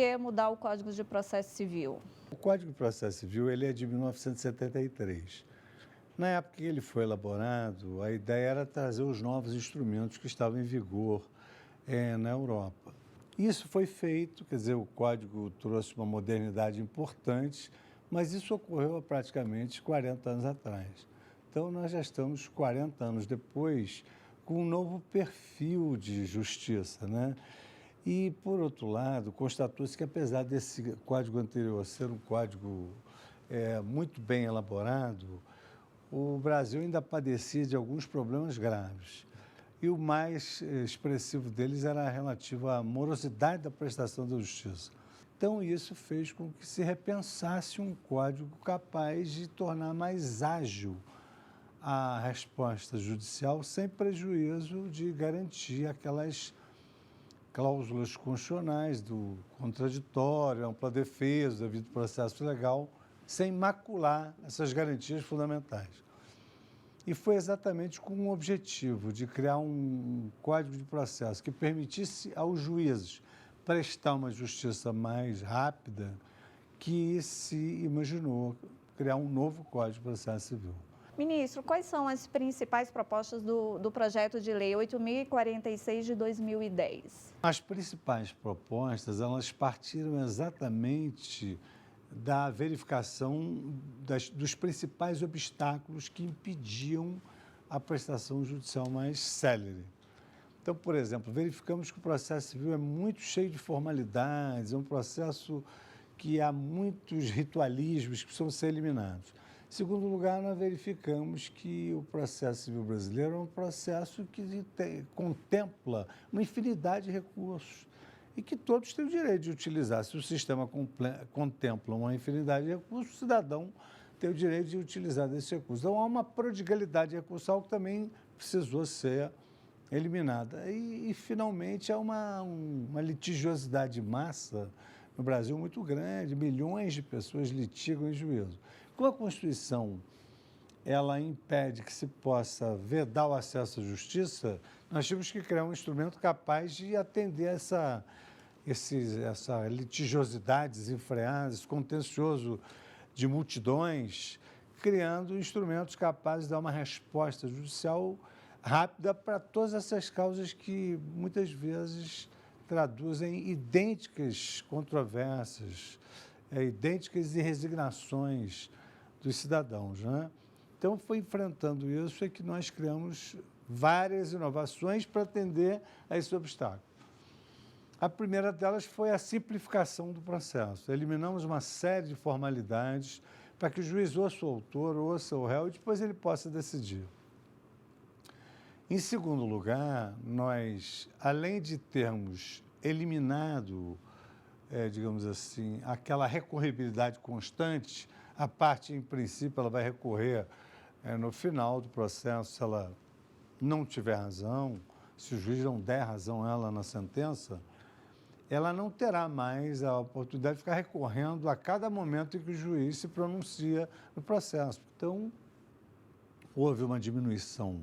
que mudar o Código de Processo Civil? O Código de Processo Civil ele é de 1973. Na época que ele foi elaborado, a ideia era trazer os novos instrumentos que estavam em vigor na Europa. Isso foi feito, quer dizer, o Código trouxe uma modernidade importante, mas isso ocorreu há praticamente 40 anos atrás. Então, nós já estamos 40 anos depois com um novo perfil de justiça, né? E, por outro lado, constatou-se que, apesar desse código anterior ser um código muito bem elaborado, o Brasil ainda padecia de alguns problemas graves. E o mais expressivo deles era relativo à morosidade da prestação da justiça. Então, isso fez com que se repensasse um código capaz de tornar mais ágil a resposta judicial, sem prejuízo de garantir aquelas cláusulas constitucionais do contraditório, ampla defesa, devido processo legal, sem macular essas garantias fundamentais. E foi exatamente com o objetivo de criar um código de processo que permitisse aos juízes prestar uma justiça mais rápida que se imaginou criar um novo Código de Processo Civil. Ministro, quais são as principais propostas do projeto de lei 8.046 de 2010? As principais propostas, elas partiram exatamente da verificação dos principais obstáculos que impediam a prestação judicial mais célere. Então, por exemplo, verificamos que o processo civil é muito cheio de formalidades, é um processo que há muitos ritualismos que precisam ser eliminados. Em segundo lugar, nós verificamos que o processo civil brasileiro é um processo que contempla uma infinidade de recursos e que todos têm o direito de utilizar. Se o sistema contempla uma infinidade de recursos, o cidadão tem o direito de utilizar desses recursos. Então, há uma prodigalidade recursal que também precisou ser eliminada. E finalmente, há uma litigiosidade de massa no Brasil muito grande, milhões de pessoas litigam em juízo. Como a Constituição ela impede que se possa vedar o acesso à justiça, nós temos que criar um instrumento capaz de atender essa litigiosidade desenfreada, esse contencioso de multidões, criando instrumentos capazes de dar uma resposta judicial rápida para todas essas causas que muitas vezes traduzem idênticas controvérsias, idênticas resignações dos cidadãos, né? Então, foi enfrentando isso que nós criamos várias inovações para atender a esse obstáculo. A primeira delas foi a simplificação do processo. Eliminamos uma série de formalidades para que o juiz ouça o autor, ouça o réu e depois ele possa decidir. Em segundo lugar, nós, além de termos eliminado, digamos assim, aquela recorribilidade constante, a parte, em princípio, ela vai recorrer no final do processo, se ela não tiver razão, se o juiz não der razão a ela na sentença, ela não terá mais a oportunidade de ficar recorrendo a cada momento em que o juiz se pronuncia no processo. Então, houve uma diminuição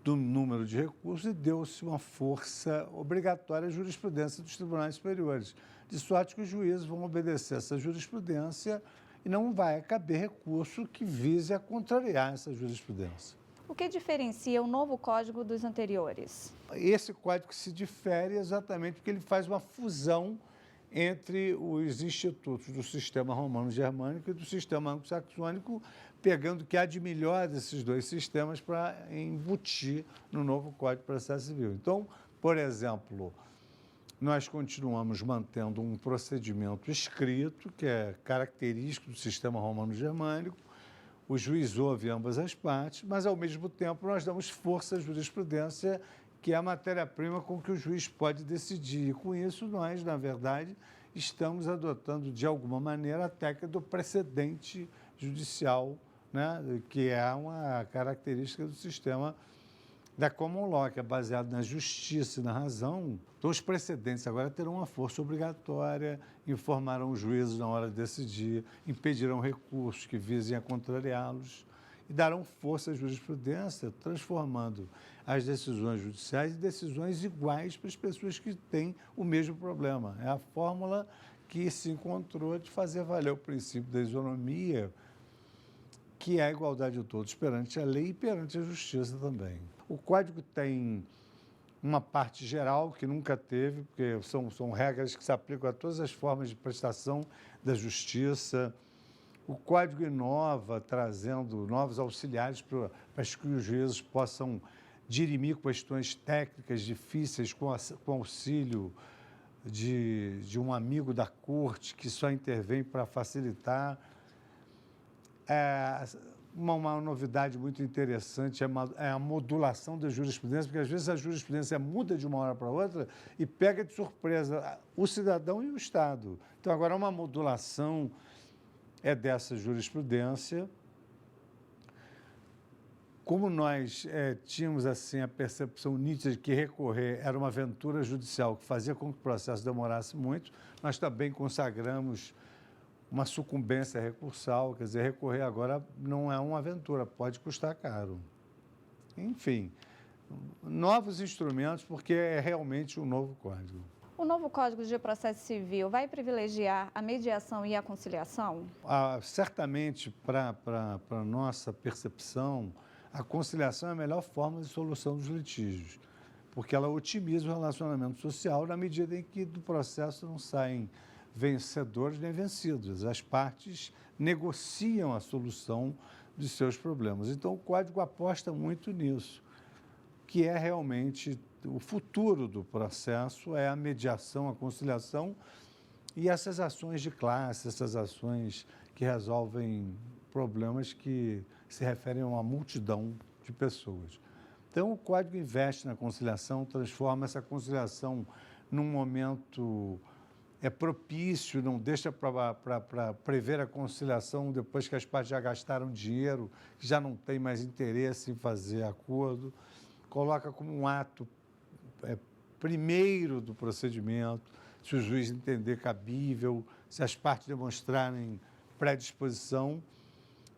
do número de recursos e deu-se uma força obrigatória à jurisprudência dos tribunais superiores, de sorte que os juízes vão obedecer essa jurisprudência e não vai caber recurso que vise a contrariar essa jurisprudência. O que diferencia o novo código dos anteriores? Esse código se difere exatamente porque ele faz uma fusão entre os institutos do sistema romano-germânico e do sistema anglo-saxônico, pegando o que há de melhor desses dois sistemas para embutir no novo Código de Processo Civil. Então, por exemplo, nós continuamos mantendo um procedimento escrito, que é característico do sistema romano-germânico. O juiz ouve ambas as partes, mas, ao mesmo tempo, nós damos força à jurisprudência, que é a matéria-prima com que o juiz pode decidir. E, com isso, nós, na verdade, estamos adotando, de alguma maneira, a técnica do precedente judicial, né, que é uma característica do sistema da common law, que é baseado na justiça e na razão. Então, os precedentes agora terão uma força obrigatória, informarão os juízes na hora de decidir, impedirão recursos que visem a contrariá-los e darão força à jurisprudência, transformando as decisões judiciais em decisões iguais para as pessoas que têm o mesmo problema. É a fórmula que se encontrou de fazer valer o princípio da isonomia, que é a igualdade de todos perante a lei e perante a justiça também. O Código tem uma parte geral que nunca teve, porque são regras que se aplicam a todas as formas de prestação da justiça. O Código inova, trazendo novos auxiliares para que os juízes possam dirimir questões técnicas difíceis com auxílio de um amigo da corte que só intervém para facilitar. Uma novidade muito interessante é a modulação da jurisprudência, porque às vezes a jurisprudência muda de uma hora para outra e pega de surpresa o cidadão e o Estado. Então, agora, uma modulação dessa jurisprudência. Como nós tínhamos assim, a percepção nítida de que recorrer era uma aventura judicial que fazia com que o processo demorasse muito, nós também consagramos uma sucumbência recursal, quer dizer, recorrer agora não é uma aventura, pode custar caro. Enfim, novos instrumentos, porque é realmente um novo código. O novo Código de Processo Civil vai privilegiar a mediação e a conciliação? Certamente, para a nossa percepção, a conciliação é a melhor forma de solução dos litígios, porque ela otimiza o relacionamento social na medida em que do processo não saem vencedores nem vencidos. As partes negociam a solução de seus problemas. Então, o Código aposta muito nisso, que é realmente o futuro do processo, é a mediação, a conciliação e essas ações de classe, essas ações que resolvem problemas que se referem a uma multidão de pessoas. Então, o Código investe na conciliação, transforma essa conciliação num momento propício, não deixa para prever a conciliação depois que as partes já gastaram dinheiro, já não tem mais interesse em fazer acordo, coloca como um ato primeiro do procedimento, se o juiz entender cabível, se as partes demonstrarem predisposição.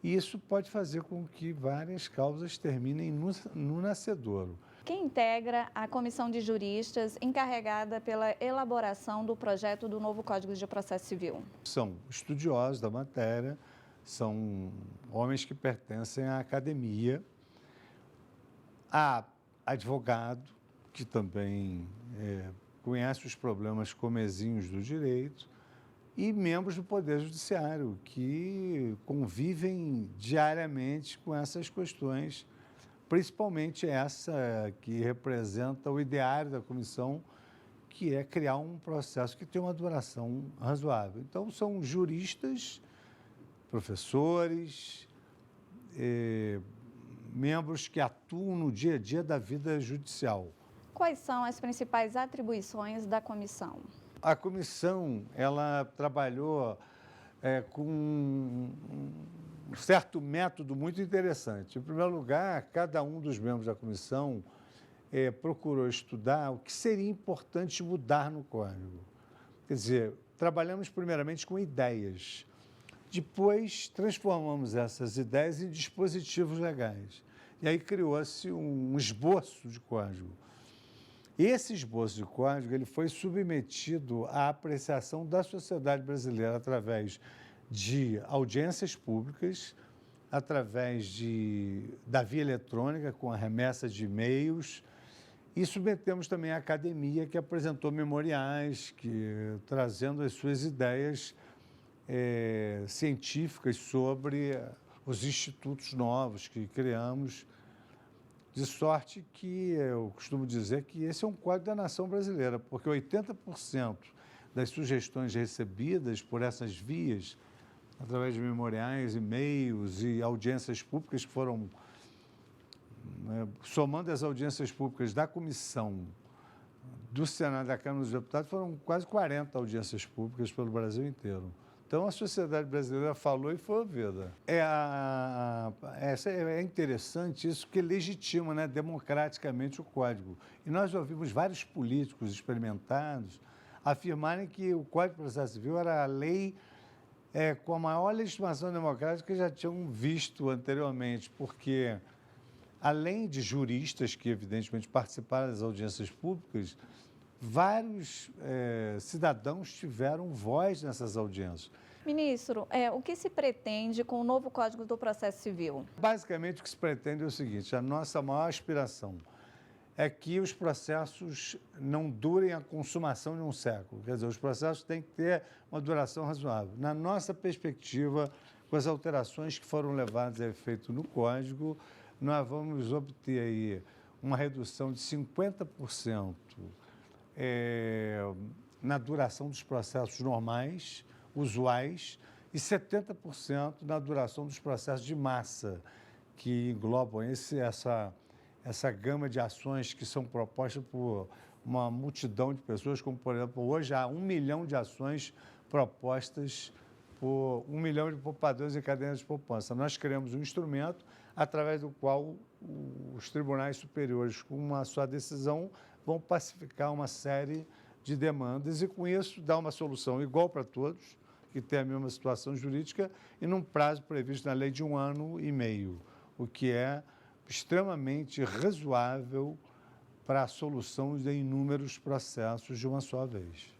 E isso pode fazer com que várias causas terminem no nascedouro. Quem integra a comissão de juristas encarregada pela elaboração do projeto do novo Código de Processo Civil? São estudiosos da matéria, são homens que pertencem à academia, há advogado, que também conhece os problemas comezinhos do direito, e membros do Poder Judiciário, que convivem diariamente com essas questões, principalmente essa que representa o ideário da comissão, que é criar um processo que tem uma duração razoável. Então, são juristas, professores, membros que atuam no dia a dia da vida judicial. Quais são as principais atribuições da comissão? A comissão, ela trabalhou com um certo método muito interessante. Em primeiro lugar, cada um dos membros da comissão procurou estudar o que seria importante mudar no Código. Quer dizer, trabalhamos primeiramente com ideias. Depois, transformamos essas ideias em dispositivos legais. E aí criou-se um esboço de código. Esse esboço de código ele foi submetido à apreciação da sociedade brasileira através de audiências públicas, através da via eletrônica, com a remessa de e-mails, e submetemos também à academia, que apresentou memoriais, trazendo as suas ideias científicas sobre os institutos novos que criamos, de sorte que eu costumo dizer que esse é um código da nação brasileira, porque 80% das sugestões recebidas por essas vias, através de memoriais, e-mails e audiências públicas que foram, somando as audiências públicas da comissão do Senado e da Câmara dos Deputados, foram quase 40 audiências públicas pelo Brasil inteiro. Então, a sociedade brasileira falou e foi ouvida. É interessante isso, que legitima, né, democraticamente o Código. E nós ouvimos vários políticos experimentados afirmarem que o Código de Processo Civil era a lei com a maior legitimação democrática que já tinham visto anteriormente, porque, além de juristas que, evidentemente, participaram das audiências públicas, vários cidadãos tiveram voz nessas audiências. Ministro, o que se pretende com o novo Código do Processo Civil? Basicamente, o que se pretende é o seguinte: a nossa maior aspiração é que os processos não durem a consumação de um século. Quer dizer, os processos têm que ter uma duração razoável. Na nossa perspectiva, com as alterações que foram levadas a efeito no Código, nós vamos obter aí uma redução de 50% na duração dos processos normais, usuais, e 70% na duração dos processos de massa, que englobam essa gama de ações que são propostas por uma multidão de pessoas, como, por exemplo, hoje há 1 milhão de ações propostas por 1 milhão de poupadores em cadeias de poupança. Nós criamos um instrumento através do qual os tribunais superiores, com uma só decisão, vão pacificar uma série de demandas e, com isso, dar uma solução igual para todos, que têm a mesma situação jurídica, e num prazo previsto na lei de 1 ano e meio, o que é extremamente razoável para a solução de inúmeros processos de uma só vez.